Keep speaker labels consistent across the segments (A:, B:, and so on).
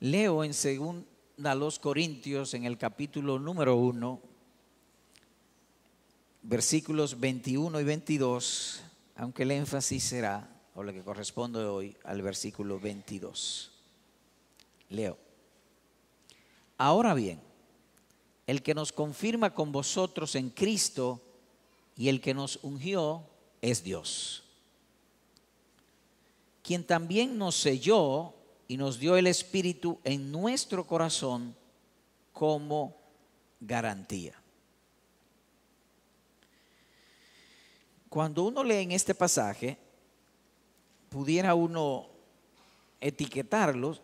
A: Leo en 2 Corintios, en el capítulo número 1, versículos 21 y 22, aunque el énfasis será, o lo que corresponde hoy, al versículo 22. Leo. Ahora bien, el que nos confirma con vosotros en Cristo y el que nos ungió es Dios, quien también nos selló y nos dio el Espíritu en nuestro corazón como garantía. Cuando uno lee en este pasaje, pudiera uno etiquetarlos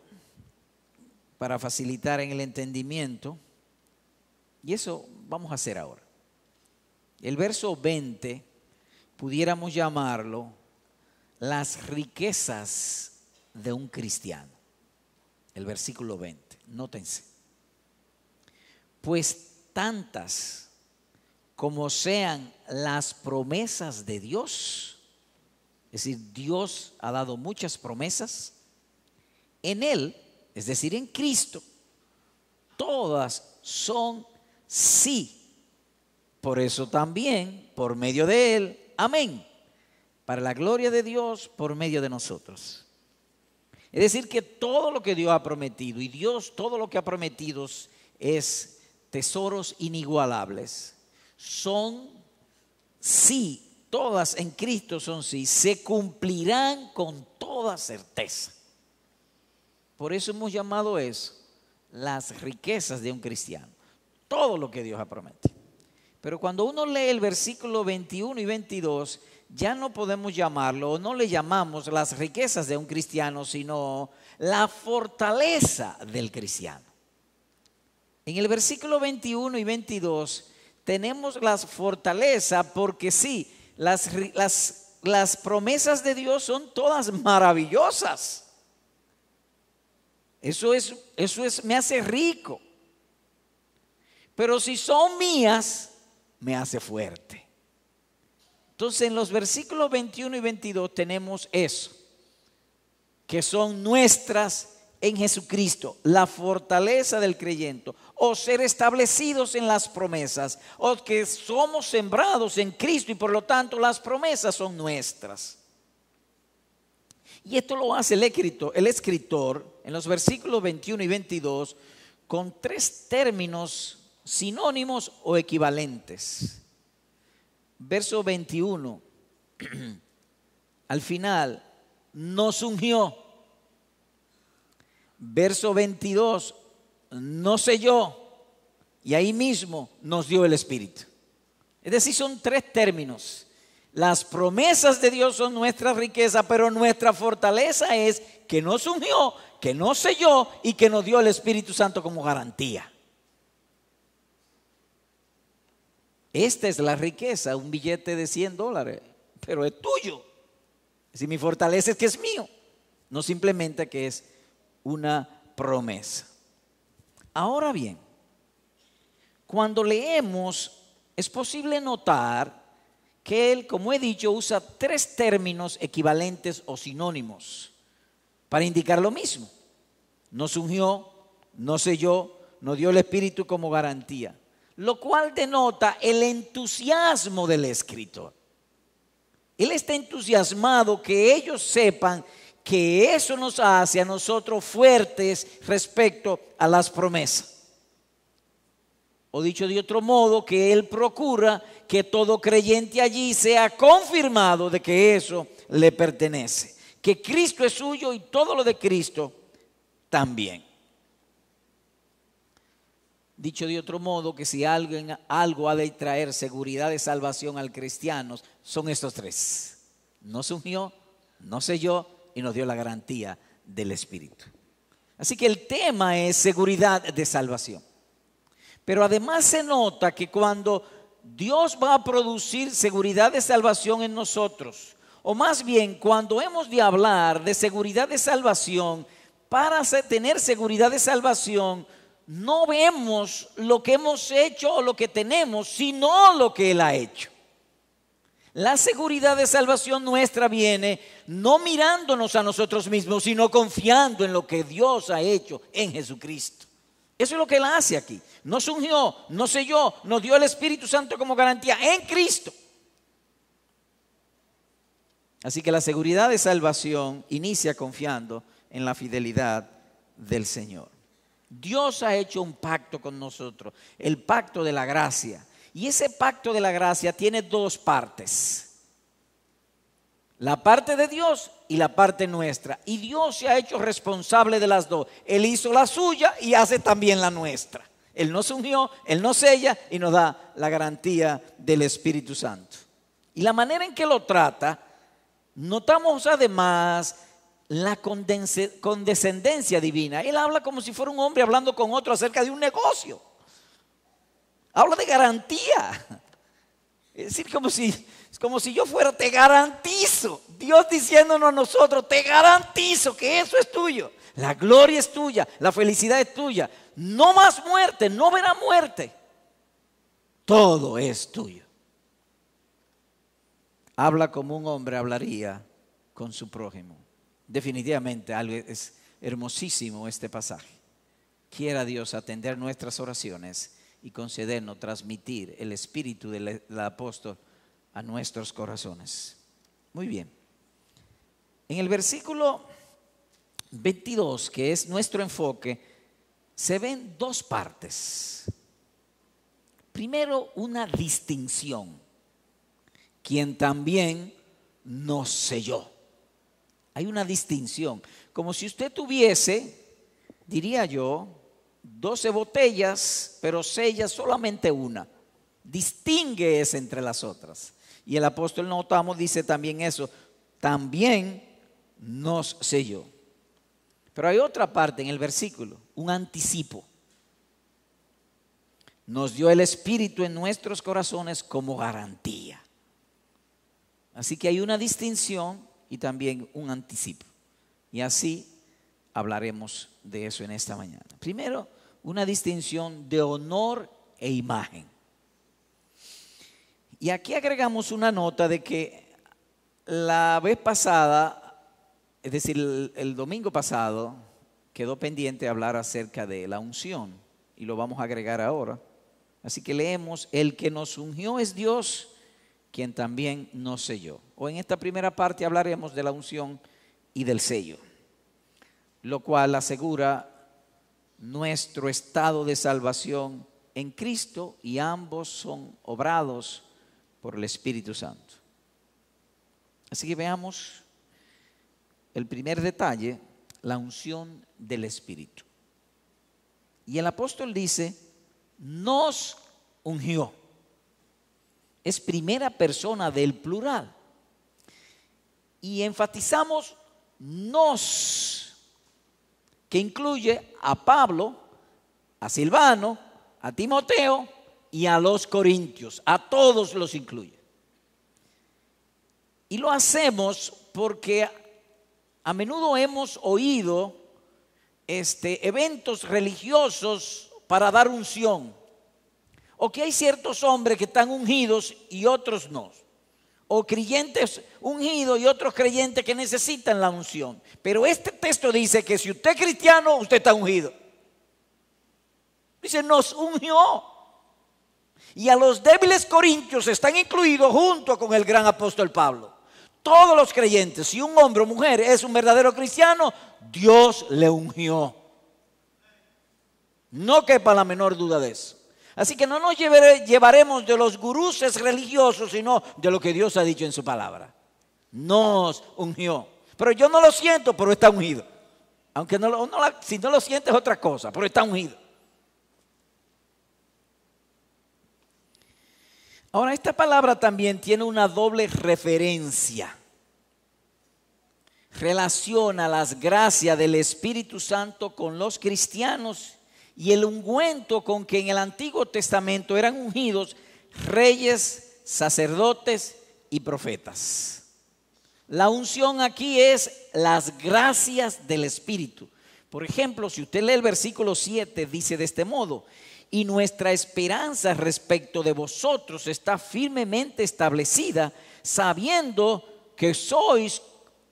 A: para facilitar en el entendimiento, y eso vamos a hacer ahora. El verso 20 pudiéramos llamarlo las riquezas de un cristiano. El versículo 20, nótense. Pues tantas como sean las promesas de Dios, es decir, Dios ha dado muchas promesas, en Él, es decir, en Cristo, todas son sí. Por eso también, por medio de Él, amén, para la gloria de Dios por medio de nosotros. Es decir, que todo lo que Dios ha prometido, y Dios todo lo que ha prometido es tesoros inigualables, son sí, todas en Cristo son sí, se cumplirán con toda certeza. Por eso hemos llamado eso las riquezas de un cristiano, todo lo que Dios ha prometido. Pero cuando uno lee el versículo 21 y 22, ya no podemos llamarlo, o no le llamamos las riquezas de un cristiano, sino la fortaleza del cristiano. En el versículo 21 y 22 tenemos la fortaleza porque sí, las promesas de Dios son todas maravillosas. Eso me hace rico. Pero si son mías, me hace fuerte. Entonces en los versículos 21 y 22 tenemos eso, que son nuestras en Jesucristo, la fortaleza del creyente, o ser establecidos en las promesas, o que somos sembrados en Cristo y por lo tanto las promesas son nuestras. Y esto lo hace el escritor en los versículos 21 y 22 con tres términos sinónimos o equivalentes. Verso 21, al final, nos ungió. Verso 22, nos selló. Y ahí mismo nos dio el Espíritu. Es decir, son tres términos. Las promesas de Dios son nuestra riqueza, pero nuestra fortaleza es que nos ungió, que nos selló y que nos dio el Espíritu Santo como garantía. Esta es la riqueza, un billete de $100, pero es tuyo. Si mi fortaleza es que es mío, no simplemente que es una promesa. Ahora bien, cuando leemos, es posible notar que él, como he dicho, usa tres términos equivalentes o sinónimos para indicar lo mismo. Nos ungió, nos selló, nos dio el Espíritu como garantía. Lo cual denota el entusiasmo del escritor. Él está entusiasmado que ellos sepan que eso nos hace a nosotros fuertes respecto a las promesas. O dicho de otro modo, que él procura que todo creyente allí sea confirmado de que eso le pertenece. Que Cristo es suyo y todo lo de Cristo también. Dicho de otro modo, que si algo ha de traer seguridad de salvación al cristiano, son estos tres. Nos ungió, nos selló y nos dio la garantía del Espíritu. Así que el tema es seguridad de salvación. Pero además se nota que cuando Dios va a producir seguridad de salvación en nosotros, o más bien cuando hemos de hablar de seguridad de salvación, para tener seguridad de salvación, no vemos lo que hemos hecho o lo que tenemos, sino lo que Él ha hecho. La seguridad de salvación nuestra viene no mirándonos a nosotros mismos, sino confiando en lo que Dios ha hecho en Jesucristo. Eso es lo que Él hace aquí. Nos ungió, nos selló, nos dio el Espíritu Santo como garantía en Cristo. Así que la seguridad de salvación inicia confiando en la fidelidad del Señor. Dios ha hecho un pacto con nosotros, el pacto de la gracia. Y ese pacto de la gracia tiene dos partes. La parte de Dios y la parte nuestra. Y Dios se ha hecho responsable de las dos. Él hizo la suya y hace también la nuestra. Él nos ungió, Él nos sella y nos da la garantía del Espíritu Santo. Y la manera en que lo trata, notamos además la condescendencia divina. Él habla como si fuera un hombre hablando con otro acerca de un negocio. Habla de garantía. Es decir, como si yo fuera, te garantizo. Dios diciéndonos a nosotros, te garantizo que eso es tuyo. La gloria es tuya, la felicidad es tuya. No más muerte, no verá muerte. Todo es tuyo. Habla como un hombre hablaría con su prójimo. Definitivamente es hermosísimo este pasaje. Quiera Dios atender nuestras oraciones y concedernos transmitir el espíritu del apóstol a nuestros corazones. Muy bien. En el versículo 22, que es nuestro enfoque, se ven dos partes. Primero, una distinción. Quien también nos selló. Hay una distinción. Como si usted tuviese, diría yo, 12 botellas, pero sella solamente una. Distingue esa entre las otras. Y el apóstol notamos, dice también eso, también nos selló. Pero hay otra parte en el versículo, un anticipo. Nos dio el Espíritu en nuestros corazones como garantía. Así que hay una distinción y también un anticipo. Y así hablaremos de eso en esta mañana. Primero, una distinción de honor e imagen. Y aquí agregamos una nota de que la vez pasada, es decir, el domingo pasado, quedó pendiente hablar acerca de la unción. Y lo vamos a agregar ahora. Así que leemos, el que nos ungió es Dios, quien también nos selló. O en esta primera parte hablaremos de la unción y del sello, lo cual asegura nuestro estado de salvación en Cristo y ambos son obrados por el Espíritu Santo. Así que veamos el primer detalle, la unción del Espíritu. Y el apóstol dice, nos ungió. Es primera persona del plural. Y enfatizamos nos, que incluye a Pablo, a Silvano, a Timoteo y a los corintios. A todos los incluye. Y lo hacemos porque a menudo hemos oído eventos religiosos para dar unción. O que hay ciertos hombres que están ungidos y otros no. O creyentes ungidos y otros creyentes que necesitan la unción. Pero este texto dice que si usted es cristiano, usted está ungido. Dice, nos ungió. Y a los débiles corintios están incluidos junto con el gran apóstol Pablo. Todos los creyentes, si un hombre o mujer es un verdadero cristiano, Dios le ungió. No quepa la menor duda de eso. Así que no nos llevaremos de los guruses religiosos, sino de lo que Dios ha dicho en su palabra. Nos ungió. Pero yo no lo siento, pero está ungido. Aunque si no lo sientes es otra cosa, pero está ungido. Ahora, esta palabra también tiene una doble referencia. Relaciona las gracias del Espíritu Santo con los cristianos y el ungüento con que en el Antiguo Testamento eran ungidos reyes, sacerdotes y profetas. La unción aquí es las gracias del Espíritu. Por ejemplo, si usted lee el versículo 7, dice de este modo: y nuestra esperanza respecto de vosotros está firmemente establecida, sabiendo que sois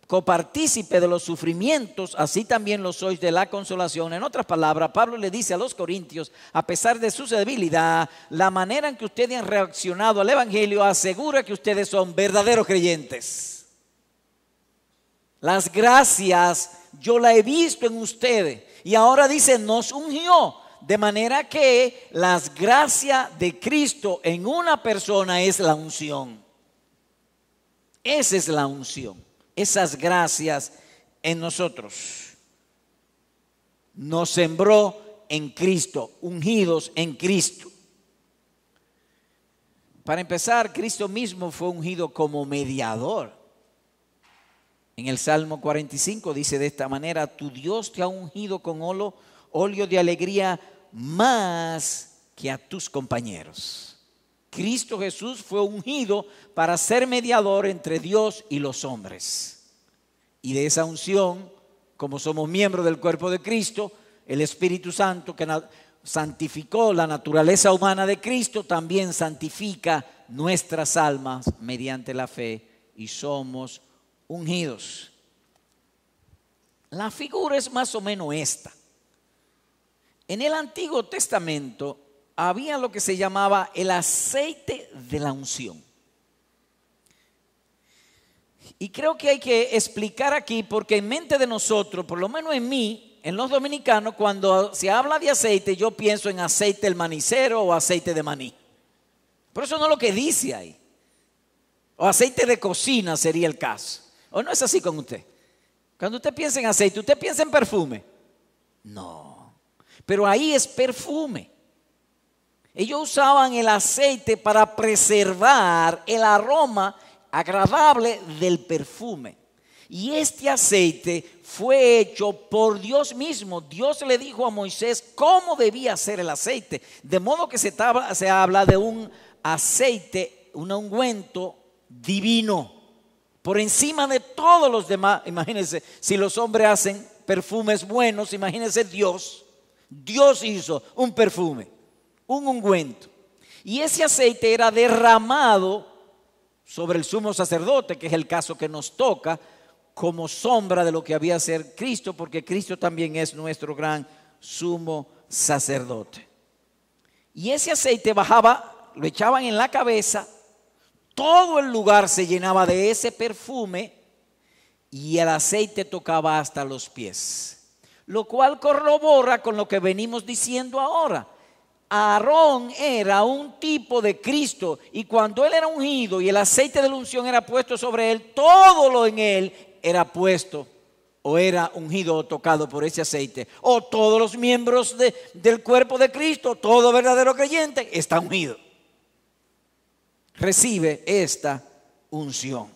A: copartícipe de los sufrimientos, así también lo sois de la consolación. En otras palabras, Pablo le dice a los corintios, a pesar de su debilidad, la manera en que ustedes han reaccionado al evangelio asegura que ustedes son verdaderos creyentes. Las gracias yo la he visto en ustedes, y ahora dice, nos ungió, de manera que las gracias de Cristo en una persona es la unción. Esa es la unción. Esas gracias en nosotros. Nos sembró en Cristo, ungidos en Cristo. Para empezar, Cristo mismo fue ungido como mediador. En el Salmo 45 dice de esta manera, tu Dios te ha ungido con óleo de alegría más que a tus compañeros. Cristo Jesús fue ungido para ser mediador entre Dios y los hombres. Y de esa unción, como somos miembros del cuerpo de Cristo, el Espíritu Santo que santificó la naturaleza humana de Cristo, también santifica nuestras almas mediante la fe y somos ungidos. La figura es más o menos esta. En el Antiguo Testamento había lo que se llamaba el aceite de la unción. Y creo que hay que explicar aquí, porque en mente de nosotros, por lo menos en mí, en los dominicanos, cuando se habla de aceite, yo pienso en aceite del manicero o aceite de maní. Pero eso no es lo que dice ahí. O aceite de cocina sería el caso. ¿O no es así con usted? Cuando usted piensa en aceite, ¿usted piensa en perfume? No. Pero ahí es perfume. Ellos usaban el aceite para preservar el aroma agradable del perfume. Y este aceite fue hecho por Dios mismo. Dios le dijo a Moisés cómo debía ser el aceite. De modo que se habla de un aceite, un ungüento divino. Por encima de todos los demás. Imagínense, si los hombres hacen perfumes buenos, imagínense Dios. Dios hizo un perfume, un ungüento. Y ese aceite era derramado sobre el sumo sacerdote, que es el caso que nos toca, como sombra de lo que había de ser Cristo, porque Cristo también es nuestro gran sumo sacerdote. Y ese aceite bajaba, lo echaban en la cabeza, todo el lugar se llenaba de ese perfume y el aceite tocaba hasta los pies. Lo cual corrobora con lo que venimos diciendo ahora. Aarón era un tipo de Cristo y cuando él era ungido y el aceite de la unción era puesto sobre él, todo lo en él era puesto o era ungido o tocado por ese aceite. O todos los miembros del cuerpo de Cristo, todo verdadero creyente está ungido. Recibe esta unción.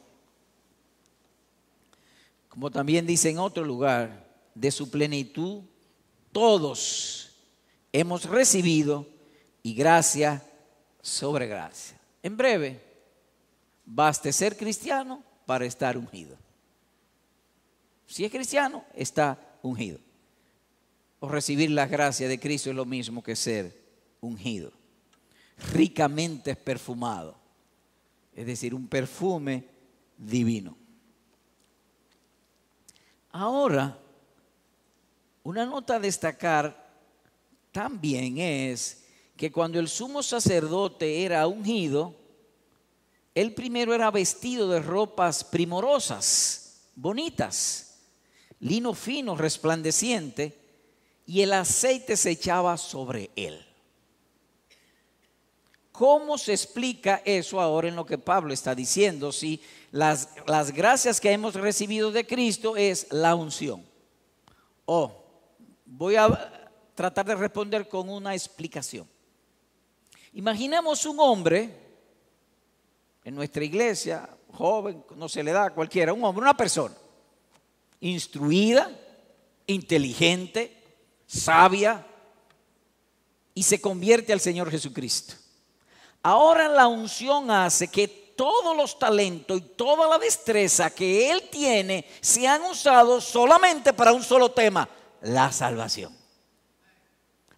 A: Como también dice en otro lugar, de su plenitud todos hemos recibido y gracia sobre gracia. En breve, baste ser cristiano para estar ungido. Si es cristiano, está ungido. O recibir la gracia de Cristo es lo mismo que ser ungido. Ricamente perfumado. Es decir, un perfume divino. Ahora, una nota a destacar también es que cuando el sumo sacerdote era ungido, él primero era vestido de ropas primorosas, bonitas, lino fino, resplandeciente, y el aceite se echaba sobre él. ¿Cómo se explica eso ahora en lo que Pablo está diciendo? Si las gracias que hemos recibido de Cristo es la unción. Voy a tratar de responder con una explicación. Imaginemos un hombre en nuestra iglesia, joven, no se le da a cualquiera, un hombre, una persona instruida, inteligente, sabia, y se convierte al Señor Jesucristo. Ahora la unción hace que todos los talentos y toda la destreza que él tiene sean usados solamente para un solo tema: la salvación.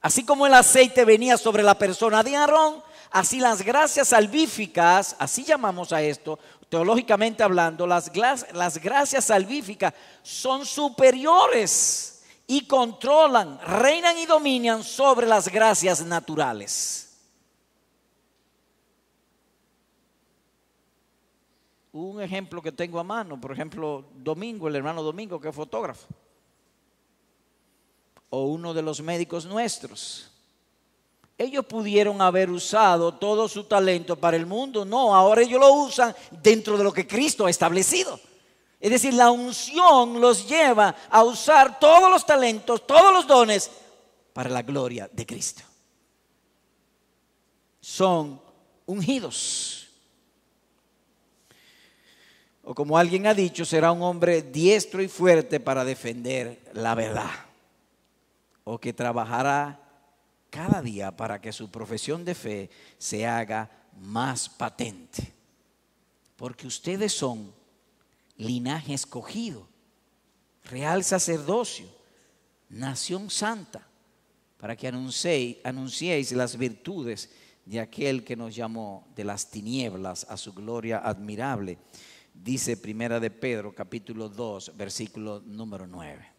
A: Así como el aceite venía sobre la persona de Aarón, así las gracias salvíficas, así llamamos a esto, teológicamente hablando, las gracias salvíficas son superiores y controlan, reinan y dominan sobre las gracias naturales. Un ejemplo que tengo a mano, por ejemplo, Domingo, el hermano Domingo, que es fotógrafo, o uno de los médicos nuestros. Ellos pudieron haber usado todo su talento para el mundo. No, ahora ellos lo usan dentro de lo que Cristo ha establecido. Es decir, la unción los lleva a usar todos los talentos, todos los dones para la gloria de Cristo. Son ungidos. O como alguien ha dicho, será un hombre diestro y fuerte para defender la verdad. O que trabajará cada día para que su profesión de fe se haga más patente. Porque ustedes son linaje escogido, real sacerdocio, nación santa, para que anunciéis las virtudes de aquel que nos llamó de las tinieblas a su gloria admirable. Dice Primera de Pedro, capítulo 2, versículo número 9.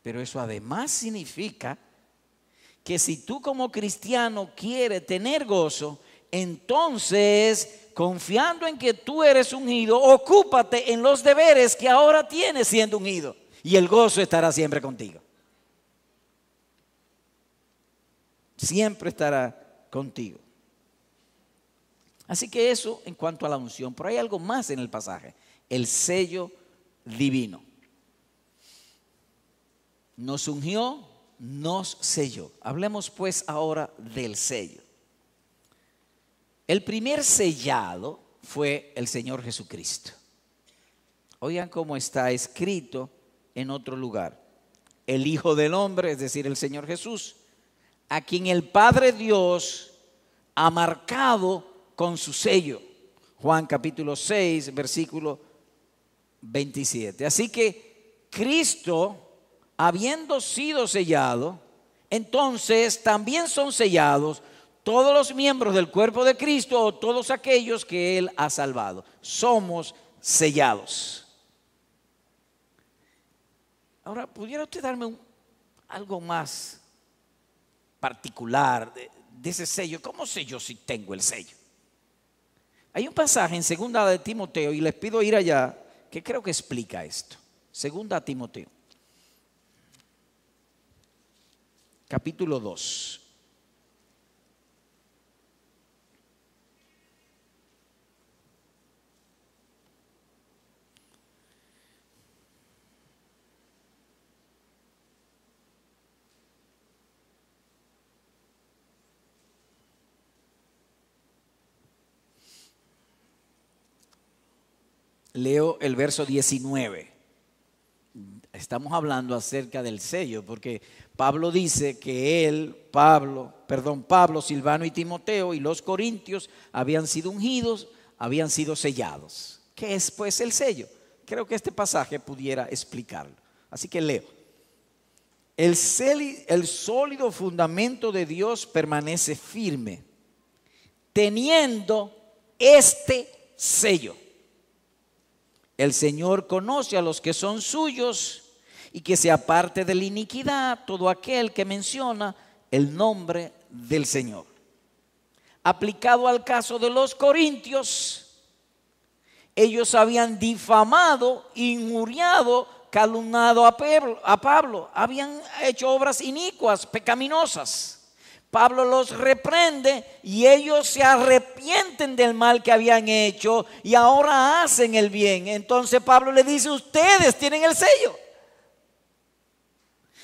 A: Pero eso además significa que si tú como cristiano quieres tener gozo, entonces, confiando en que tú eres ungido, ocúpate en los deberes que ahora tienes siendo ungido, y el gozo estará siempre contigo. Siempre estará contigo. Así que eso en cuanto a la unción. Pero hay algo más en el pasaje: el sello divino. Nos ungió, nos selló. Hablemos pues ahora del sello. El primer sellado fue el Señor Jesucristo. Oigan cómo está escrito en otro lugar: el Hijo del Hombre, es decir, el Señor Jesús, a quien el Padre Dios ha marcado con su sello. Juan capítulo 6, versículo 27. Así que Cristo, habiendo sido sellado, entonces también son sellados todos los miembros del cuerpo de Cristo, o todos aquellos que Él ha salvado. Somos sellados. Ahora, ¿pudiera usted darme algo más particular de ese sello? ¿Cómo sé yo si tengo el sello? Hay un pasaje en Segunda de Timoteo, y les pido ir allá, que creo que explica esto. Segunda Timoteo, capítulo 2. Leo el verso 19. Estamos hablando acerca del sello, porque Pablo dice que Pablo, Silvano y Timoteo y los corintios habían sido ungidos, habían sido sellados. ¿Qué es pues el sello? Creo que este pasaje pudiera explicarlo. Así que leo. El sólido fundamento de Dios permanece firme, teniendo este sello: el Señor conoce a los que son suyos, y que se aparte de la iniquidad todo aquel que menciona el nombre del Señor. Aplicado al caso de los corintios, ellos habían difamado, injuriado, calumniado a Pablo, habían hecho obras inicuas, pecaminosas. Pablo los reprende y ellos se arrepienten del mal que habían hecho y ahora hacen el bien. Entonces Pablo le dice: ustedes tienen el sello.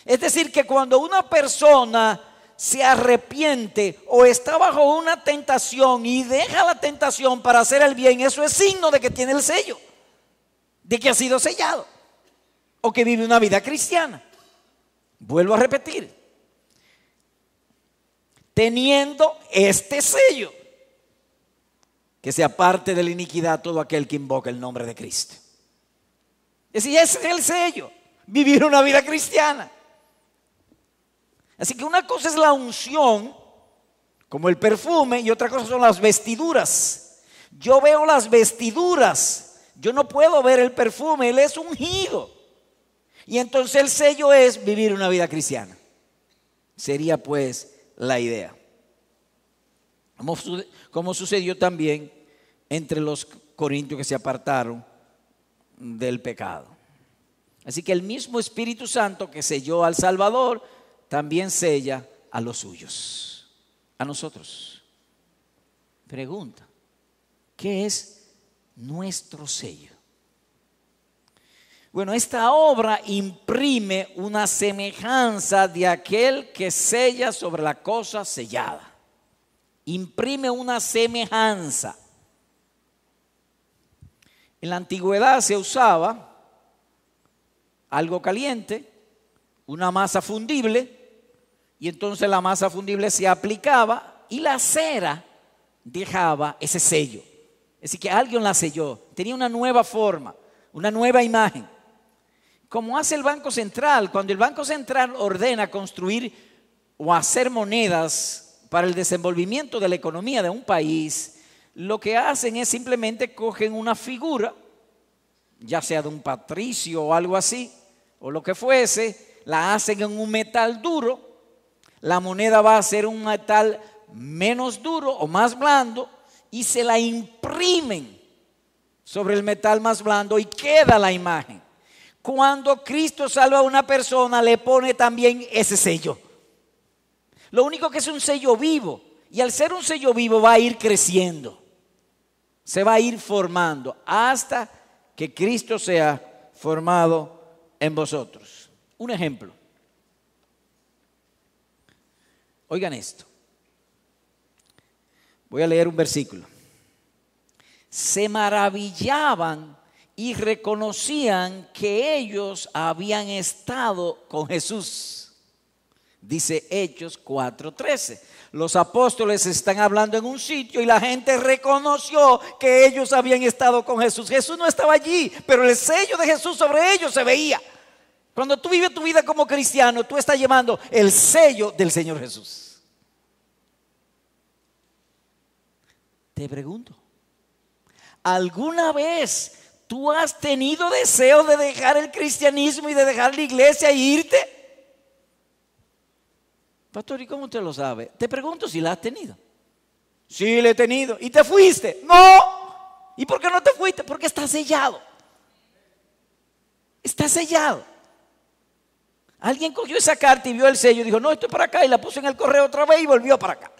A: Es decir, que cuando una persona se arrepiente o está bajo una tentación y deja la tentación para hacer el bien, eso es signo de que tiene el sello, de que ha sido sellado o que vive una vida cristiana. Vuelvo a repetir: teniendo este sello, que se aparte de la iniquidad todo aquel que invoca el nombre de Cristo. Es decir, ese es el sello: vivir una vida cristiana. Así que una cosa es la unción, como el perfume, y otra cosa son las vestiduras. Yo veo las vestiduras, yo no puedo ver el perfume, Él es ungido. Y entonces el sello es vivir una vida cristiana. Sería pues la idea. Como sucedió también entre los corintios que se apartaron del pecado. Así que el mismo Espíritu Santo que selló al Salvador, también sella a los suyos, a nosotros. Pregunta, ¿qué es nuestro sello? Bueno, esta obra imprime una semejanza de aquel que sella sobre la cosa sellada. Imprime una semejanza. En la antigüedad se usaba algo caliente, una masa fundible, y entonces la masa fundible se aplicaba y la cera dejaba ese sello. Es decir, que alguien la selló, tenía una nueva forma, una nueva imagen. Como hace el Banco Central, cuando el Banco Central ordena construir o hacer monedas para el desenvolvimiento de la economía de un país, lo que hacen es simplemente cogen una figura, ya sea de un patricio o algo así, o lo que fuese, la hacen en un metal duro, la moneda va a ser un metal menos duro o más blando y se la imprimen sobre el metal más blando y queda la imagen. Cuando Cristo salva a una persona, le pone también ese sello. Lo único que es un sello vivo, y al ser un sello vivo va a ir creciendo, se va a ir formando hasta que Cristo sea formado en vosotros. Un ejemplo. Oigan esto. Voy a leer un versículo. Se maravillaban y reconocían que ellos habían estado con Jesús. Dice Hechos 4:13. Los apóstoles están hablando en un sitio y la gente reconoció que ellos habían estado con Jesús. Jesús no estaba allí, pero el sello de Jesús sobre ellos se veía. Cuando tú vives tu vida como cristiano, tú estás llevando el sello del Señor Jesús. Te pregunto, ¿alguna vez tú has tenido deseo de dejar el cristianismo y de dejar la iglesia e irte? Pastor, ¿y cómo usted lo sabe? Te pregunto si la has tenido. Sí, la he tenido. ¿Y te fuiste? No. ¿Y por qué no te fuiste? Porque está sellado. Está sellado. Alguien cogió esa carta y vio el sello y dijo, no, esto es para acá, y la puso en el correo otra vez y volvió para acá.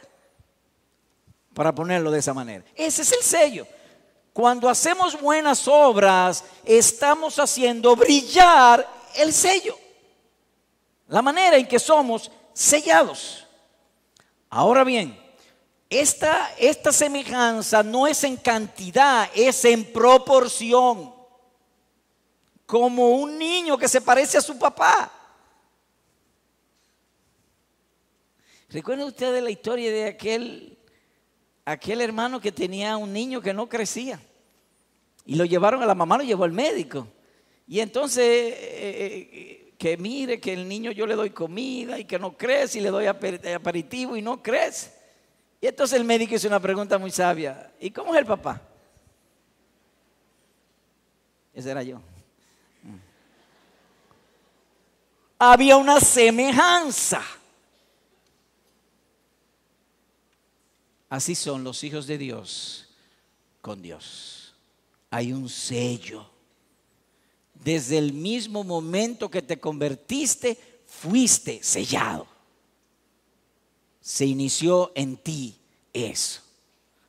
A: Para ponerlo de esa manera. Ese es el sello. Cuando hacemos buenas obras, estamos haciendo brillar el sello. La manera en que somos sellados. Ahora bien, esta semejanza no es en cantidad, es en proporción. Como un niño que se parece a su papá. ¿Recuerdan ustedes la historia de aquel hermano que tenía un niño que no crecía? Y lo llevaron a la mamá, lo llevó al médico. Y entonces, que mire que el niño yo le doy comida y que no crece, y le doy aperitivo y no crece. Y entonces el médico hizo una pregunta muy sabia. ¿Y cómo es el papá? Ese era yo. Había una semejanza. Así son los hijos de Dios con Dios. Hay un sello. Desde el mismo momento que te convertiste, fuiste sellado. Se inició en ti eso.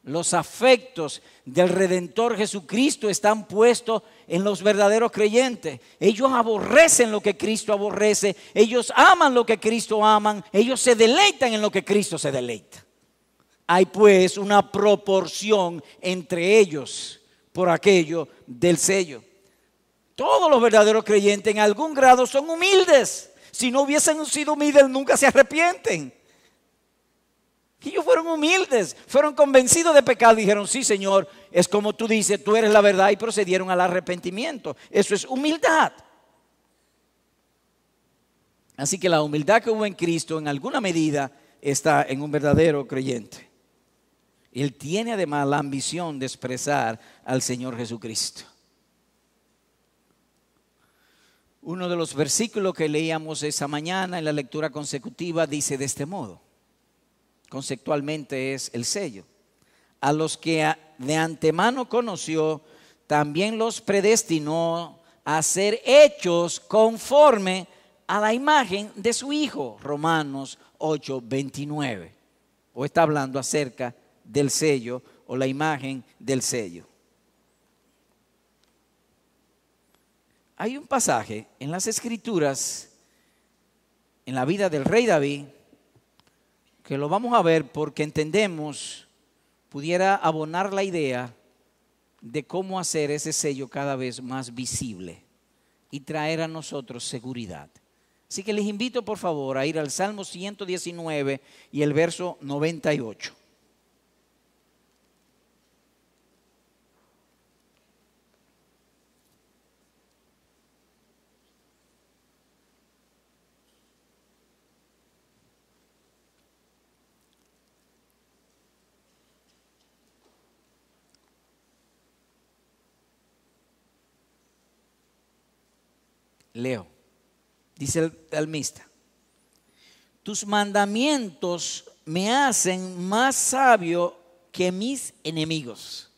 A: Los afectos del Redentor Jesucristo están puestos en los verdaderos creyentes. Ellos aborrecen lo que Cristo aborrece. Ellos aman lo que Cristo aman. Ellos se deleitan en lo que Cristo se deleita. Hay pues una proporción entre ellos por aquello del sello. Todos los verdaderos creyentes en algún grado son humildes. Si no hubiesen sido humildes, nunca se arrepienten. Ellos fueron humildes, fueron convencidos de pecado y dijeron, sí, Señor, es como tú dices, tú eres la verdad, y procedieron al arrepentimiento. Eso es humildad. Así que la humildad que hubo en Cristo en alguna medida está en un verdadero creyente. Él tiene además la ambición de expresar al Señor Jesucristo. Uno de los versículos que leíamos esa mañana en la lectura consecutiva dice de este modo. Conceptualmente es el sello. A los que de antemano conoció, también los predestinó a ser hechos conforme a la imagen de su Hijo. Romanos 8:29. O está hablando acerca del sello o la imagen del sello. Hay un pasaje en las Escrituras, en la vida del rey David, que lo vamos a ver porque entendemos, pudiera abonar la idea de cómo hacer ese sello cada vez más visible y traer a nosotros seguridad. Así que les invito por favor a ir al Salmo 119 y el verso 98. Leo, dice el salmista: tus mandamientos me hacen más sabio que mis enemigos.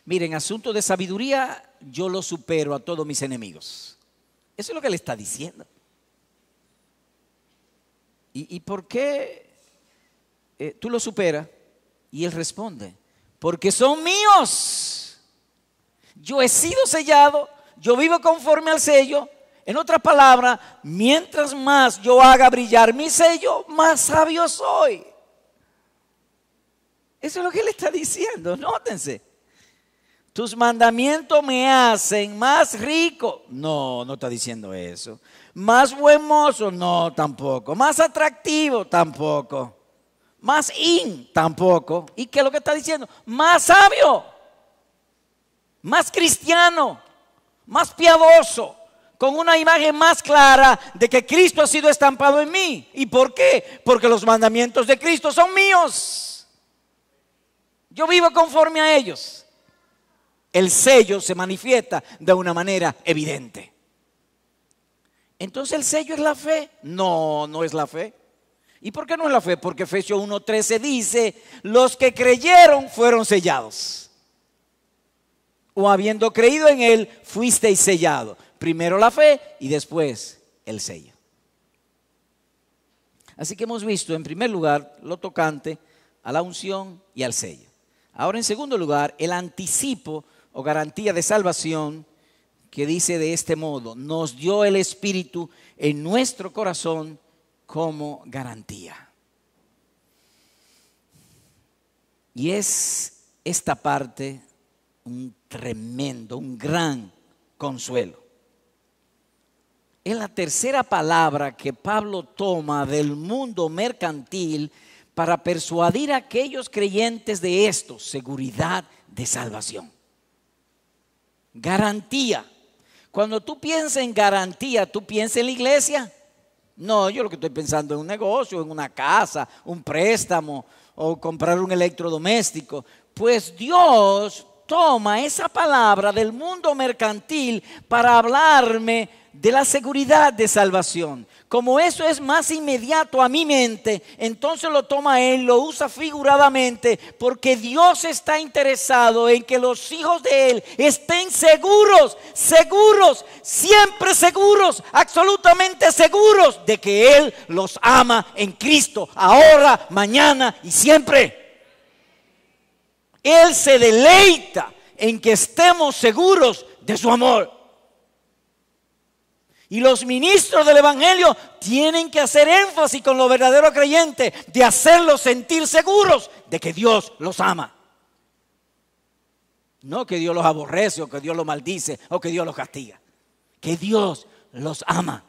A: Miren, asunto de sabiduría, yo lo supero a todos mis enemigos. Eso es lo que le está diciendo. ¿Y por qué tú lo superas? Y él responde: porque son míos. Yo he sido sellado, yo vivo conforme al sello. En otras palabras, mientras más yo haga brillar mi sello, más sabio soy. Eso es lo que él está diciendo, nótense. Tus mandamientos me hacen más rico. No, no está diciendo eso. Más buen mozo, no, tampoco. Más atractivo, tampoco. Más tampoco. ¿Y qué es lo que está diciendo? Más sabio, más cristiano, más piadoso, con una imagen más clara de que Cristo ha sido estampado en mí. ¿Y por qué? Porque los mandamientos de Cristo son míos. Yo vivo conforme a ellos. El sello se manifiesta de una manera evidente. Entonces, ¿el sello es la fe? No, no es la fe. ¿Y por qué no es la fe? Porque Efesios 1:13 dice: los que creyeron fueron sellados. O habiendo creído en él, fuisteis sellados. Primero la fe y después el sello. Así que hemos visto en primer lugar lo tocante a la unción y al sello. Ahora en segundo lugar, el anticipo o garantía de salvación, que dice de este modo: nos dio el Espíritu en nuestro corazón como garantía. Y es esta parte un tremendo, un gran consuelo. Es la tercera palabra que Pablo toma del mundo mercantil para persuadir a aquellos creyentes de esto: seguridad de salvación. Garantía. Cuando tú piensas en garantía, ¿tú piensas en la iglesia? No, yo lo que estoy pensando es un negocio, en una casa, un préstamo o comprar un electrodoméstico. Pues Dios toma esa palabra del mundo mercantil para hablarme de la seguridad de salvación. Como eso es más inmediato a mi mente, entonces lo toma él, lo usa figuradamente, porque Dios está interesado en que los hijos de él estén seguros, seguros, siempre seguros, absolutamente seguros de que él los ama en Cristo, ahora, mañana y siempre. Él se deleita en que estemos seguros de su amor. Y los ministros del evangelio tienen que hacer énfasis con los verdaderos creyentes, de hacerlos sentir seguros de que Dios los ama. No que Dios los aborrece, o que Dios los maldice, o que Dios los castiga. Que Dios los ama.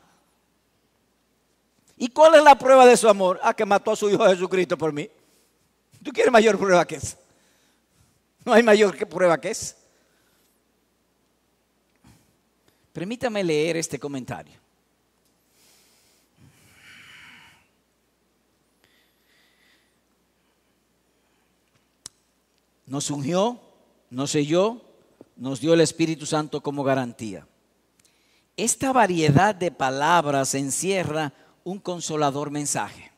A: ¿Y cuál es la prueba de su amor? Que mató a su Hijo Jesucristo por mí. ¿Tú quieres mayor prueba que esa? No hay mayor prueba que esa. Permítame leer este comentario. nos ungió, nos selló, nos dio el Espíritu Santo como garantía. Esta variedad de palabras encierra un consolador mensaje.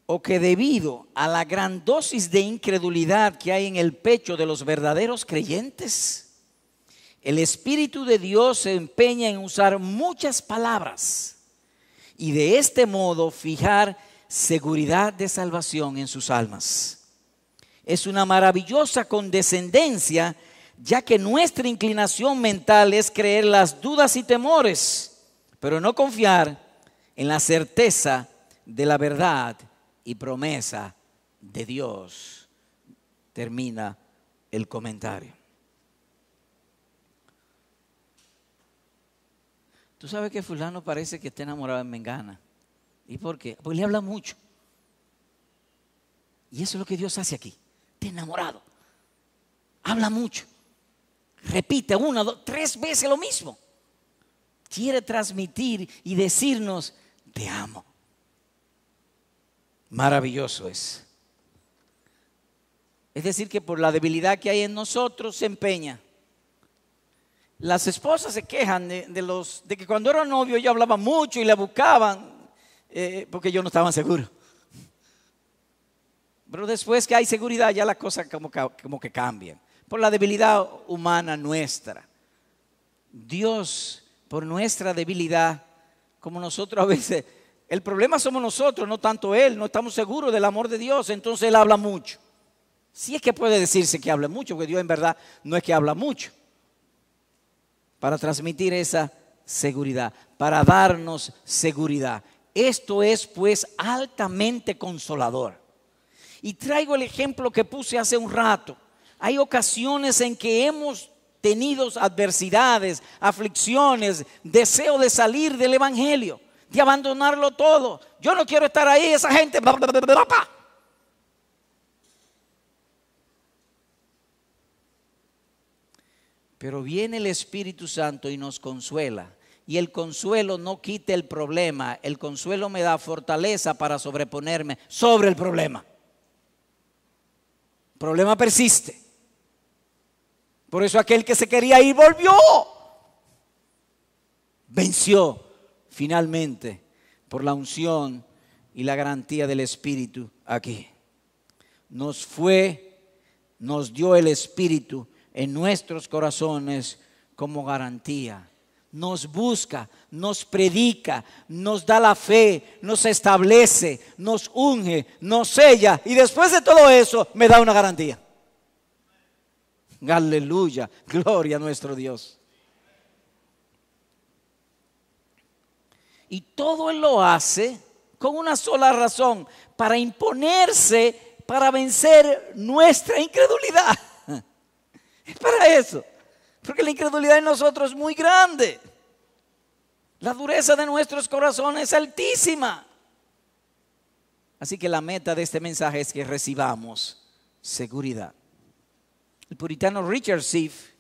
A: O que debido a la gran dosis de incredulidad que hay en el pecho de los verdaderos creyentes, el Espíritu de Dios se empeña en usar muchas palabras y de este modo fijar seguridad de salvación en sus almas. Es una maravillosa condescendencia, ya que nuestra inclinación mental es creer las dudas y temores, pero no confiar en la certeza de la verdad y promesa de Dios. Termina el comentario. Tú sabes que fulano parece que está enamorado de Mengana. ¿Y por qué? Porque le habla mucho. Y eso es lo que Dios hace aquí. Está enamorado. Habla mucho. Repite 1, 2, 3 veces lo mismo. Quiere transmitir y decirnos, te amo. Maravilloso es. Es decir, que por la debilidad que hay en nosotros se empeña. Las esposas se quejan de que cuando era novio ellos hablaban mucho y le buscaban porque ellos no estaban seguros. Pero después que hay seguridad ya las cosas como que cambian. Por la debilidad humana nuestra. Dios, por nuestra debilidad, como nosotros a veces, el problema somos nosotros, no tanto Él, no estamos seguros del amor de Dios, entonces Él habla mucho. Si es que puede decirse que habla mucho, porque Dios en verdad no es que habla mucho. Para transmitir esa seguridad, para darnos seguridad. Esto es pues altamente consolador. Y traigo el ejemplo que puse hace un rato. Hay ocasiones en que hemos tenido adversidades, aflicciones, deseo de salir del evangelio, de abandonarlo todo. Yo no quiero estar ahí, esa gente. Pero viene el Espíritu Santo y nos consuela. Y el consuelo no quita el problema. El consuelo me da fortaleza para sobreponerme sobre el problema. El problema persiste. Por eso aquel que se quería ir volvió. Venció finalmente por la unción y la garantía del Espíritu aquí. Nos dio el Espíritu en nuestros corazones como garantía. Nos busca, nos predica, nos da la fe, nos establece, nos unge, nos sella y después de todo eso me da una garantía. Aleluya, gloria a nuestro Dios. Y todo Él lo hace con una sola razón, para imponerse, para vencer nuestra incredulidad. Es para eso, porque la incredulidad en nosotros es muy grande. La dureza de nuestros corazones es altísima. Así que la meta de este mensaje es que recibamos seguridad. El puritano Richard Siff,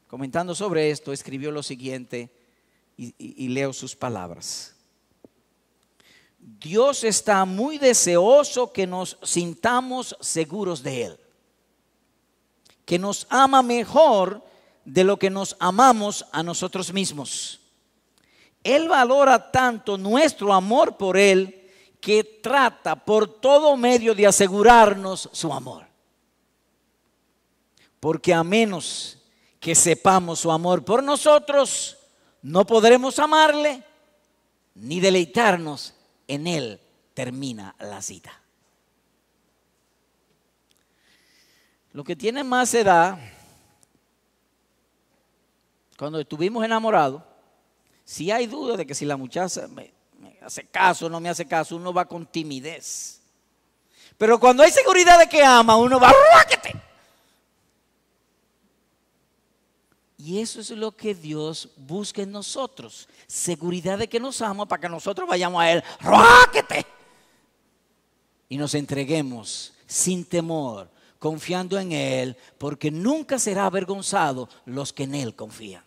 A: comentando sobre esto, escribió lo siguiente y leo sus palabras. Dios está muy deseoso que nos sintamos seguros de Él, que nos ama mejor de lo que nos amamos a nosotros mismos. Él valora tanto nuestro amor por Él que trata por todo medio de asegurarnos su amor. Porque a menos que sepamos su amor por nosotros, no podremos amarle ni deleitarnos en Él. Termina la cita. Lo que tiene más edad, cuando estuvimos enamorados, si hay duda de que si la muchacha me hace caso o no me hace caso, uno va con timidez. Pero cuando hay seguridad de que ama, uno va ¡ráquete! Y eso es lo que Dios busca en nosotros. Seguridad de que nos ama para que nosotros vayamos a Él. ¡Ráquete! Y nos entreguemos sin temor, confiando en Él, porque nunca será avergonzado los que en Él confían.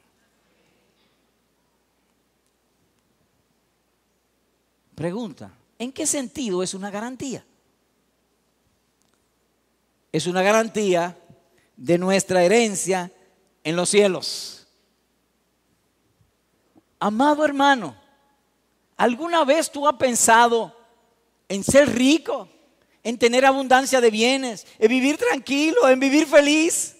A: Pregunta, ¿en qué sentido es una garantía? es una garantía de nuestra herencia en los cielos. Amado hermano, ¿alguna vez tú has pensado en ser rico, en tener abundancia de bienes, en vivir tranquilo, en vivir feliz,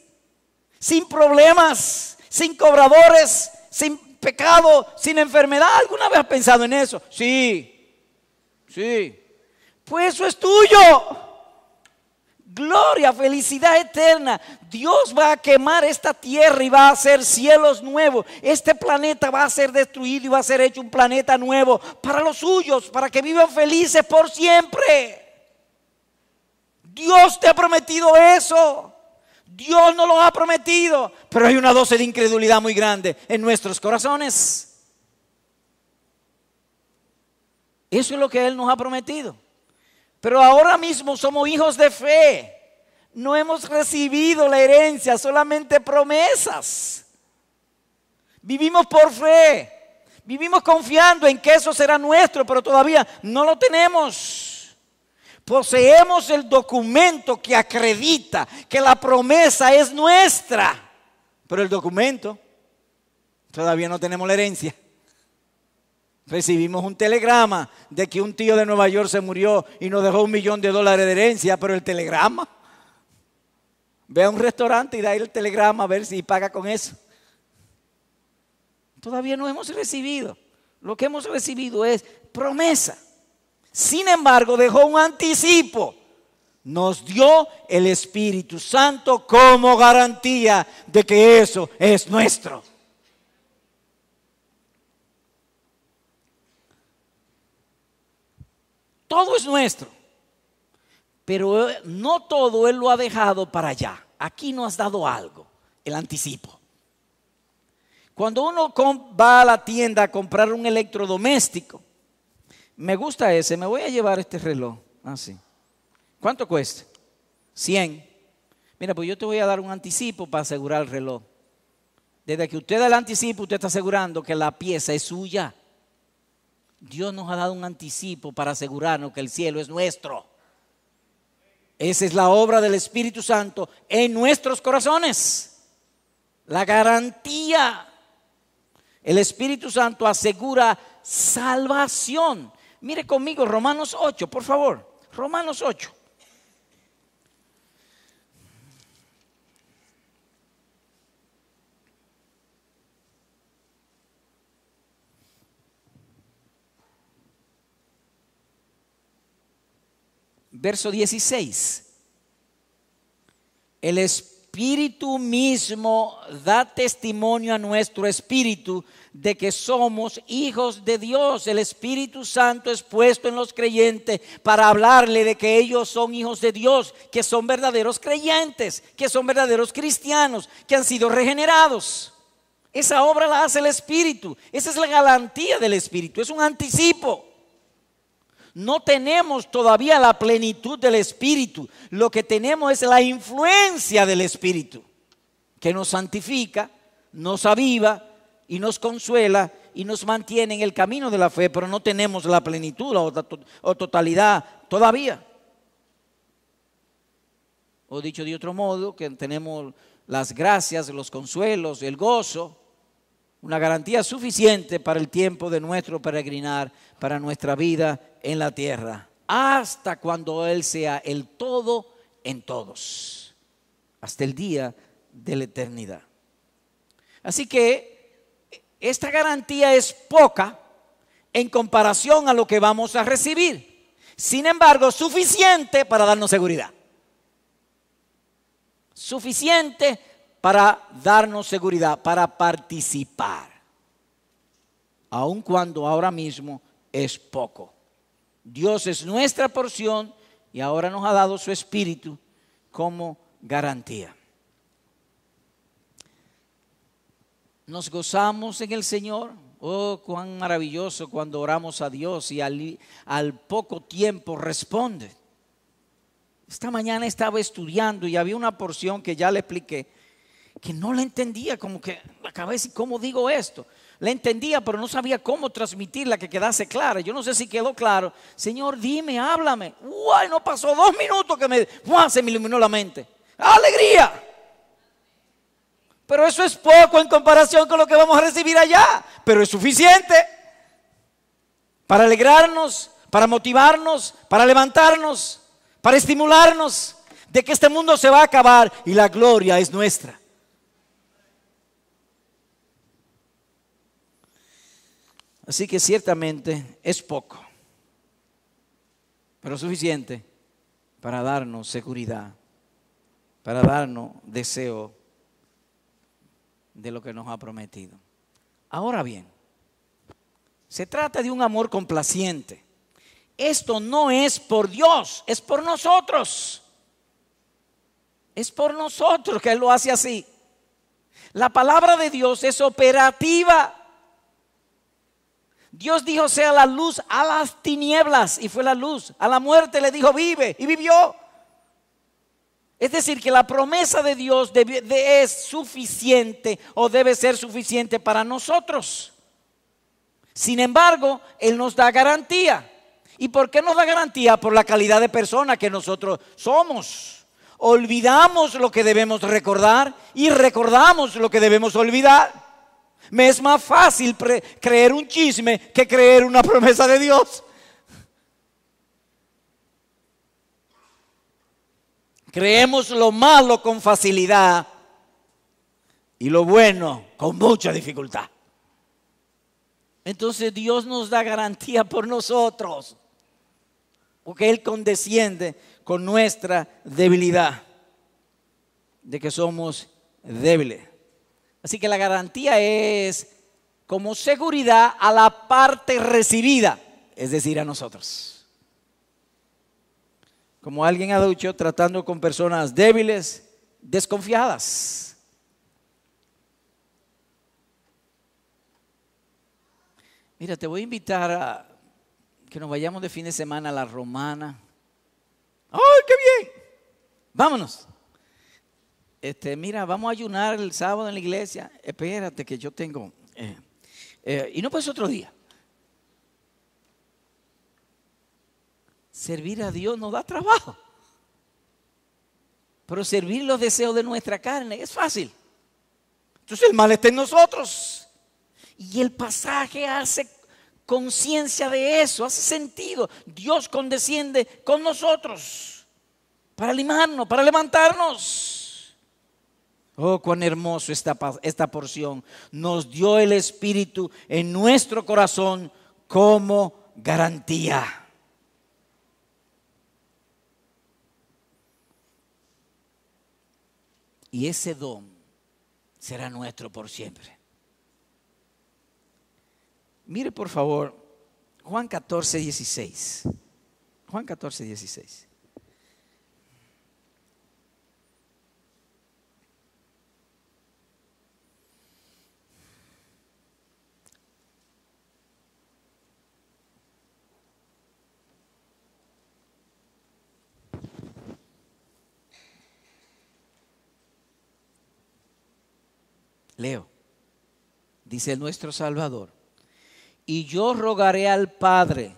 A: sin problemas, sin cobradores, sin pecado, sin enfermedad? ¿Alguna vez has pensado en eso? Sí. Pues eso es tuyo. Gloria, felicidad eterna. Dios va a quemar esta tierra y va a hacer cielos nuevos. Este planeta va a ser destruido y va a ser hecho un planeta nuevo para los suyos, para que vivan felices por siempre. Dios te ha prometido eso. Dios no lo ha prometido, pero hay una dosis de incredulidad muy grande en nuestros corazones. Eso es lo que Él nos ha prometido. Pero ahora mismo somos hijos de fe. No hemos recibido la herencia, solamente promesas. Vivimos por fe. Vivimos confiando en que eso será nuestro, pero todavía no lo tenemos. Poseemos el documento que acredita que la promesa es nuestra, pero el documento, todavía no tenemos la herencia. Recibimos un telegrama de que un tío de Nueva York se murió y nos dejó $1 millón de herencia, pero el telegrama, ve a un restaurante y da el telegrama a ver si paga con eso. Todavía no hemos recibido. Lo que hemos recibido es promesa. Sin embargo, dejó un anticipo. Nos dio el Espíritu Santo como garantía de que eso es nuestro. Todo es nuestro, pero no todo Él lo ha dejado para allá. Aquí nos has dado algo, el anticipo. Cuando uno va a la tienda a comprar un electrodoméstico, me gusta ese, me voy a llevar este reloj. Sí. ¿Cuánto cuesta? 100. Mira, pues yo te voy a dar un anticipo para asegurar el reloj. Desde que usted da el anticipo, usted está asegurando que la pieza es suya. Dios nos ha dado un anticipo para asegurarnos que el cielo es nuestro. Esa es la obra del Espíritu Santo en nuestros corazones. La garantía. El Espíritu Santo asegura salvación. Mire conmigo Romanos 8, por favor. Romanos 8. Verso 16. El Espíritu mismo da testimonio a nuestro espíritu de que somos hijos de Dios. El Espíritu Santo es puesto en los creyentes para hablarle de que ellos son hijos de Dios, que son verdaderos creyentes, que son verdaderos cristianos, que han sido regenerados. Esa obra la hace el Espíritu. Esa es la garantía del Espíritu, es un anticipo. No tenemos todavía la plenitud del Espíritu. Lo que tenemos es la influencia del Espíritu, que nos santifica, nos aviva y nos consuela y nos mantiene en el camino de la fe, pero no tenemos la plenitud o totalidad todavía. O dicho de otro modo, que tenemos las gracias, los consuelos, el gozo, una garantía suficiente para el tiempo de nuestro peregrinar, para nuestra vida en la tierra, hasta cuando Él sea el todo en todos, hasta el día de la eternidad. Así que esta garantía es poca en comparación a lo que vamos a recibir. Sin embargo, suficiente para darnos seguridad. Suficiente para darnos seguridad, para participar, aun cuando ahora mismo es poco. Dios es nuestra porción y ahora nos ha dado su Espíritu como garantía. Nos gozamos en el Señor. Oh, cuán maravilloso cuando oramos a Dios y al poco tiempo responde. Esta mañana estaba estudiando y había una porción que ya le expliqué, que no la entendía, como que la cabeza, ¿y cómo digo esto? La entendía, pero no sabía cómo transmitirla, que quedase clara. Yo no sé si quedó claro. Señor, dime, háblame. Uy, no pasó 2 minutos que se me iluminó la mente. ¡Alegría! Pero eso es poco en comparación con lo que vamos a recibir allá. Pero es suficiente para alegrarnos, para motivarnos, para levantarnos, para estimularnos de que este mundo se va a acabar y la gloria es nuestra. Así que ciertamente es poco, pero suficiente para darnos seguridad, para darnos deseo de lo que nos ha prometido. Ahora bien, se trata de un amor complaciente. Esto no es por Dios, es por nosotros. Es por nosotros que Él lo hace así. La palabra de Dios es operativa. Dios dijo sea la luz a las tinieblas y fue la luz. A la muerte le dijo vive y vivió. Es decir, que la promesa de Dios es suficiente o debe ser suficiente para nosotros. Sin embargo, Él nos da garantía. ¿Y por qué nos da garantía? Por la calidad de persona que nosotros somos. Olvidamos lo que debemos recordar y recordamos lo que debemos olvidar. Me es más fácil creer un chisme que creer una promesa de Dios. Creemos lo malo con facilidad y lo bueno con mucha dificultad. Entonces Dios nos da garantía por nosotros, porque Él condesciende con nuestra debilidad, de que somos débiles. Así que la garantía es como seguridad a la parte recibida, es decir, a nosotros. Como alguien ha dicho, tratando con personas débiles, desconfiadas. Mira, te voy a invitar a que nos vayamos de fin de semana a La Romana. ¡Ay, qué bien! Vámonos. Mira, vamos a ayunar el sábado en la iglesia. Espérate que yo tengo. Y no pues otro día. Servir a Dios nos da trabajo. Pero servir los deseos de nuestra carne es fácil. Entonces el mal está en nosotros. Y el pasaje hace conciencia de eso, hace sentido. Dios condesciende con nosotros para animarnos, para levantarnos. Oh, cuán hermoso esta porción. Nos dio el Espíritu en nuestro corazón como garantía. Y ese don será nuestro por siempre. Mire por favor Juan 14, 16. Juan 14, 16. Leo, dice nuestro Salvador, y yo rogaré al Padre,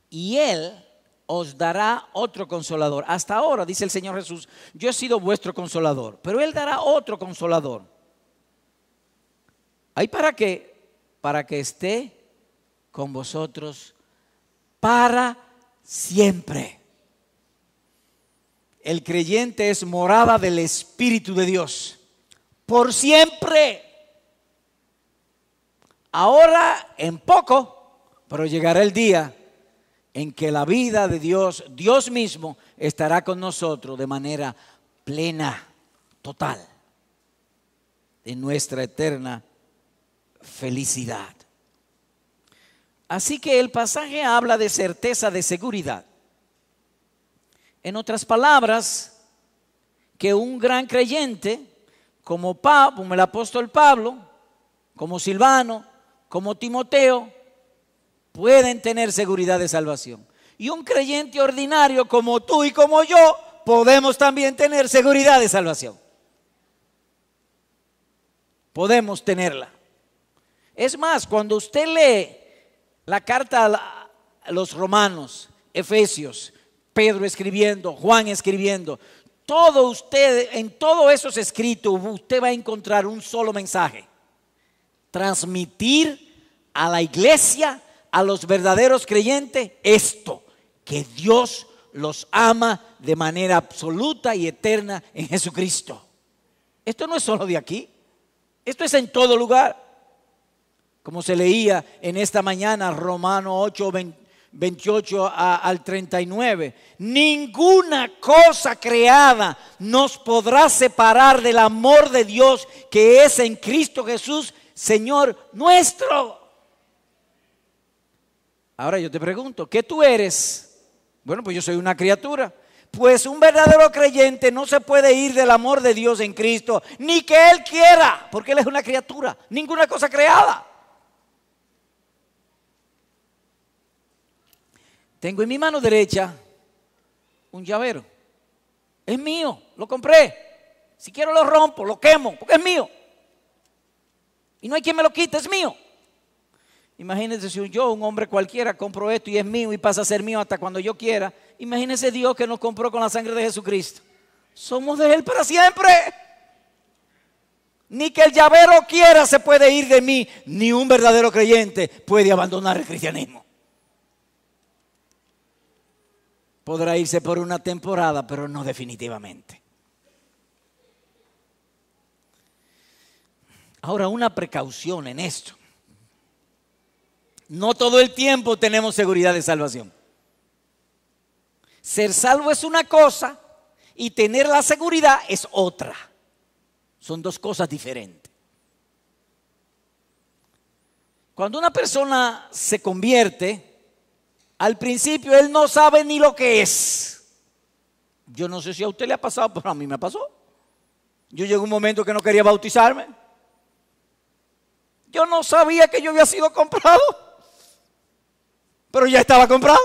A: y Él os dará otro consolador. Hasta ahora, dice el Señor Jesús, yo he sido vuestro consolador, pero Él dará otro consolador. ¿Ahí para qué? Para que esté con vosotros para siempre. El creyente es morada del Espíritu de Dios. Por siempre. Ahora en poco, pero llegará el día en que la vida de Dios, Dios mismo, estará con nosotros de manera plena, total, en nuestra eterna felicidad. Así que el pasaje habla de certeza, de seguridad. En otras palabras, que un gran creyente como el apóstol Pablo, como Silvano, como Timoteo, pueden tener seguridad de salvación. Y un creyente ordinario como tú y como yo, podemos también tener seguridad de salvación. Podemos tenerla. Es más, cuando usted lee la carta a los romanos, Efesios, Pedro escribiendo, Juan escribiendo, en todos esos escritos usted va a encontrar un solo mensaje: transmitir a la iglesia, a los verdaderos creyentes, esto, que Dios los ama de manera absoluta y eterna en Jesucristo. Esto no es solo de aquí, esto es en todo lugar. Como se leía en esta mañana, Romanos 8, 28 al 39. Ninguna cosa creada nos podrá separar del amor de Dios que es en Cristo Jesús, Señor nuestro. Ahora yo te pregunto, ¿qué tú eres? Bueno, pues yo soy una criatura. Pues un verdadero creyente no se puede ir del amor de Dios en Cristo, ni que Él quiera, porque Él es una criatura, ninguna cosa creada. Tengo en mi mano derecha un llavero. Es mío, lo compré. Si quiero lo rompo, lo quemo, porque es mío. Y no hay quien me lo quite, es mío. Imagínense si yo, un hombre cualquiera, compro esto y es mío y pasa a ser mío hasta cuando yo quiera. Imagínense Dios que nos compró con la sangre de Jesucristo. Somos de Él para siempre. Ni que el llavero quiera se puede ir de mí, ni un verdadero creyente puede abandonar el cristianismo. Podrá irse por una temporada, pero no definitivamente. Ahora, una precaución en esto. No todo el tiempo tenemos seguridad de salvación. Ser salvo es una cosa y tener la seguridad es otra. Son dos cosas diferentes. Cuando una persona se convierte, al principio él no sabe ni lo que es. Yo no sé si a usted le ha pasado, pero a mí me pasó. Yo llegué a un momento que no quería bautizarme. Yo no sabía que yo había sido comprado, pero ya estaba comprado.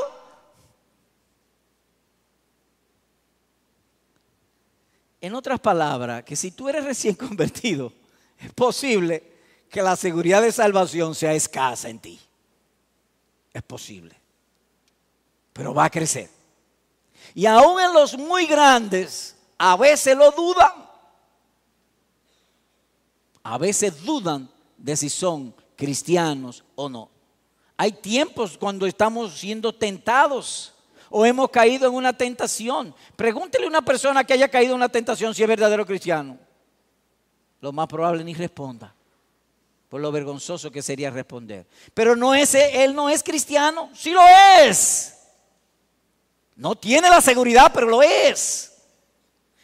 A: En otras palabras, que si tú eres recién convertido, es posible que la seguridad de salvación sea escasa en ti. Es posible. Pero va a crecer. Y aún en los muy grandes, a veces lo dudan. A veces dudan de si son cristianos o no. Hay tiempos cuando estamos siendo tentados o hemos caído en una tentación. Pregúntele a una persona que haya caído en una tentación si es verdadero cristiano. Lo más probable ni responda, por lo vergonzoso que sería responder. Pero él no es cristiano, sí lo es. No tiene la seguridad, pero lo es.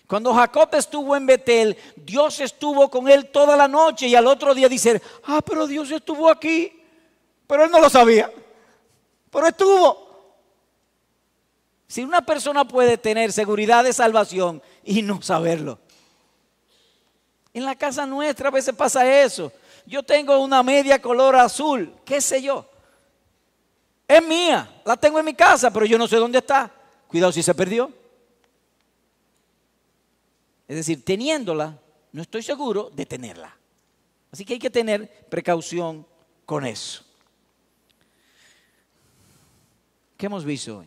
A: Cuando Jacob estuvo en Betel, Dios estuvo con él toda la noche y al otro día dice, pero Dios estuvo aquí. Pero él no lo sabía, pero estuvo. Si una persona puede tener seguridad de salvación y no saberlo. En la casa nuestra a veces pasa eso. Yo tengo una media color azul, qué sé yo. Es mía, la tengo en mi casa, pero yo no sé dónde está. Cuidado si se perdió. Es decir, teniéndola, no estoy seguro de tenerla. Así que hay que tener precaución con eso. ¿Qué hemos visto hoy?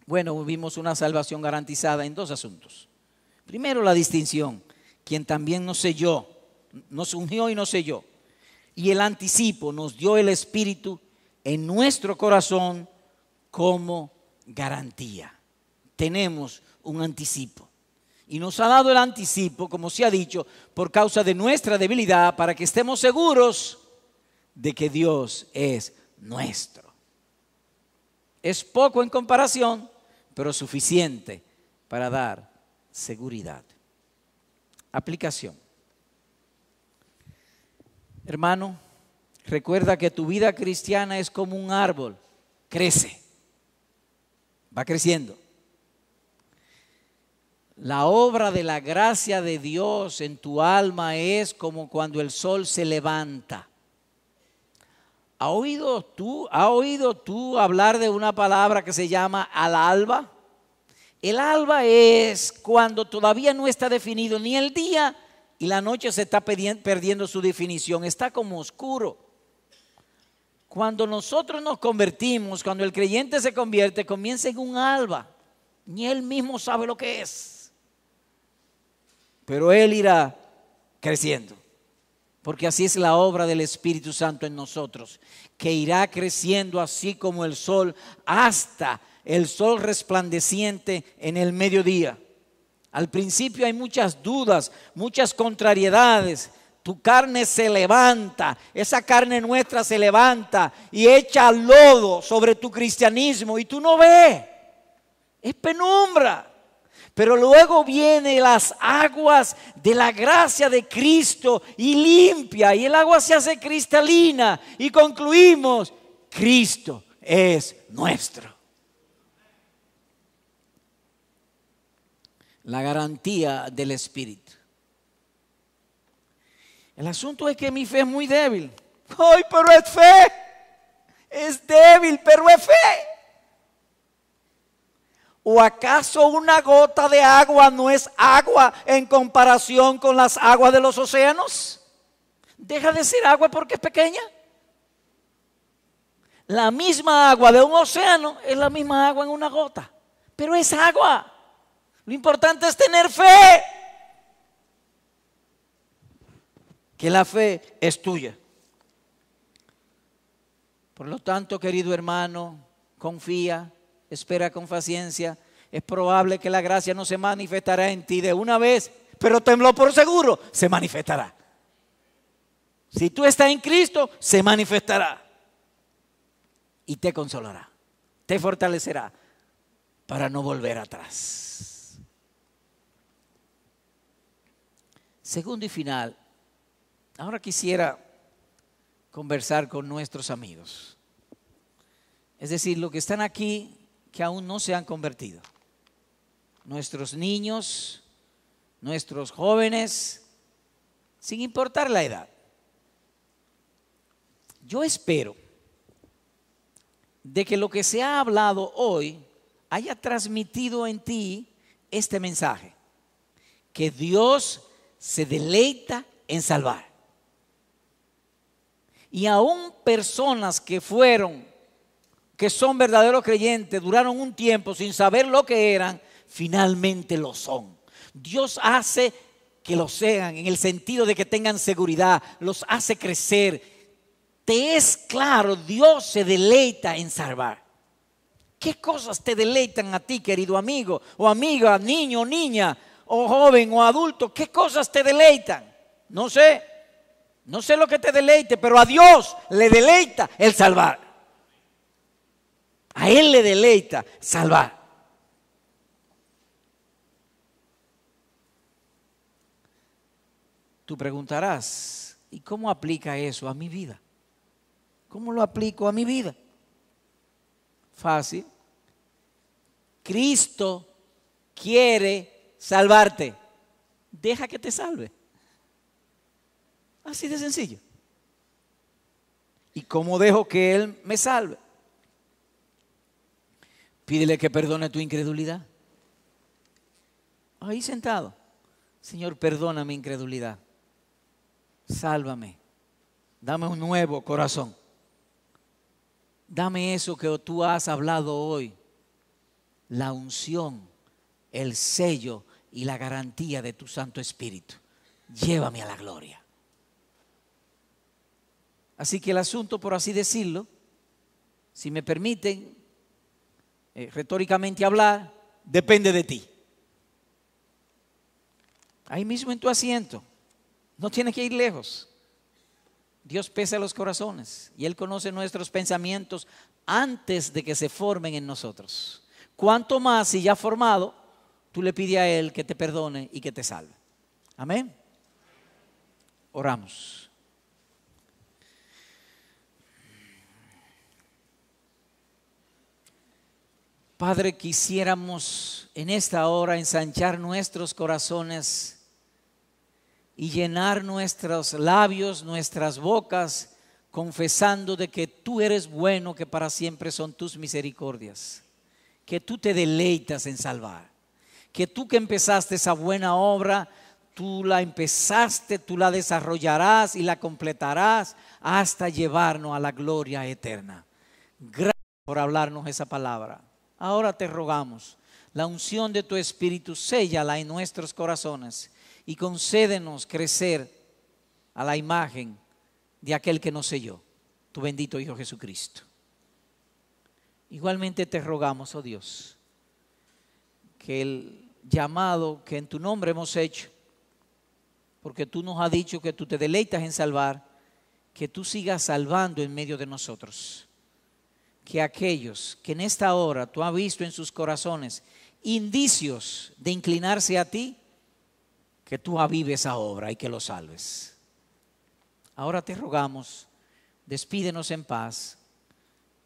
A: Bueno, vimos una salvación garantizada en dos asuntos. Primero, la distinción. Quien también nos selló, nos ungió y nos selló. Y el anticipo, nos dio el Espíritu en nuestro corazón como garantía. Tenemos un anticipo. Y nos ha dado el anticipo, como se ha dicho, por causa de nuestra debilidad, para que estemos seguros de que Dios es nuestro. Es poco en comparación, pero suficiente para dar seguridad. Aplicación. Hermano, recuerda que tu vida cristiana es como un árbol. Crece. Va creciendo. La obra de la gracia de Dios en tu alma es como cuando el sol se levanta. ¿Has oído tú hablar de una palabra que se llama al alba? El alba es cuando todavía no está definido ni el día y la noche se está perdiendo su definición, está como oscuro. Cuando nosotros nos convertimos, cuando el creyente se convierte, comienza en un alba, ni él mismo sabe lo que es, pero él irá creciendo, porque así es la obra del Espíritu Santo en nosotros, que irá creciendo así como el sol, hasta el sol resplandeciente en el mediodía. Al principio hay muchas dudas, muchas contrariedades. Tu carne se levanta, esa carne nuestra se levanta y echa lodo sobre tu cristianismo y tú no ves, es penumbra. Pero luego vienen las aguas de la gracia de Cristo y limpia, y el agua se hace cristalina y concluimos: Cristo es nuestro. La garantía del Espíritu. El asunto es que mi fe es muy débil. ¡Ay, pero es fe! Es débil, pero es fe. ¿O acaso una gota de agua no es agua en comparación con las aguas de los océanos? Deja de ser agua porque es pequeña. La misma agua de un océano es la misma agua en una gota, pero es agua. Lo importante es tener fe. Que la fe es tuya. Por lo tanto, querido hermano, confía, espera con paciencia. Es probable que la gracia no se manifestará en ti de una vez, pero tenlo por seguro, se manifestará. Si tú estás en Cristo, se manifestará y te consolará, te fortalecerá para no volver atrás. Segundo y final, ahora quisiera conversar con nuestros amigos, es decir, los que están aquí que aún no se han convertido, nuestros niños, nuestros jóvenes, sin importar la edad. Yo espero de que lo que se ha hablado hoy haya transmitido en ti este mensaje, que Dios se deleita en salvar. Y aún personas que son verdaderos creyentes, duraron un tiempo sin saber lo que eran, finalmente lo son. Dios hace que lo sean en el sentido de que tengan seguridad, los hace crecer. Te es claro, Dios se deleita en salvar. ¿Qué cosas te deleitan a ti, querido amigo o amiga, niño o niña, o joven o adulto? ¿Qué cosas te deleitan? No sé lo que te deleite, pero a Dios le deleita el salvar. A Él le deleita salvar. Tú preguntarás, ¿y cómo aplica eso a mi vida? ¿Cómo lo aplico a mi vida? Fácil. Cristo quiere salvarte. Deja que te salve. Así de sencillo. ¿Y cómo dejo que Él me salve? Pídele que perdone tu incredulidad. Ahí sentado. Señor, perdona mi incredulidad. Sálvame. Dame un nuevo corazón. Dame eso que tú has hablado hoy. La unción, el sello y la garantía de tu Santo Espíritu. Llévame a la gloria. Así que el asunto, por así decirlo, si me permiten retóricamente hablar, depende de ti. Ahí mismo en tu asiento, no tienes que ir lejos. Dios pesa los corazones y Él conoce nuestros pensamientos antes de que se formen en nosotros. Cuanto más, si ya formado, tú le pides a Él que te perdone y que te salve. Amén. Oramos. Padre, quisiéramos en esta hora ensanchar nuestros corazones y llenar nuestros labios, nuestras bocas, confesando de que tú eres bueno, que para siempre son tus misericordias, que tú te deleitas en salvar, que tú que empezaste esa buena obra, tú la empezaste, tú la desarrollarás y la completarás hasta llevarnos a la gloria eterna. Gracias por hablarnos esa palabra. Ahora te rogamos, la unción de tu Espíritu, séllala en nuestros corazones y concédenos crecer a la imagen de aquel que nos selló, tu bendito Hijo Jesucristo. Igualmente te rogamos, oh Dios, que el llamado que en tu nombre hemos hecho, porque tú nos has dicho que tú te deleitas en salvar, que tú sigas salvando en medio de nosotros. Que aquellos que en esta hora tú has visto en sus corazones indicios de inclinarse a ti, que tú avives esa obra y que los salves. Ahora te rogamos, despídenos en paz,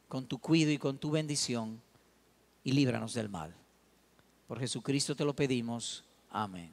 A: con tu cuidado y con tu bendición, y líbranos del mal. Por Jesucristo te lo pedimos. Amén.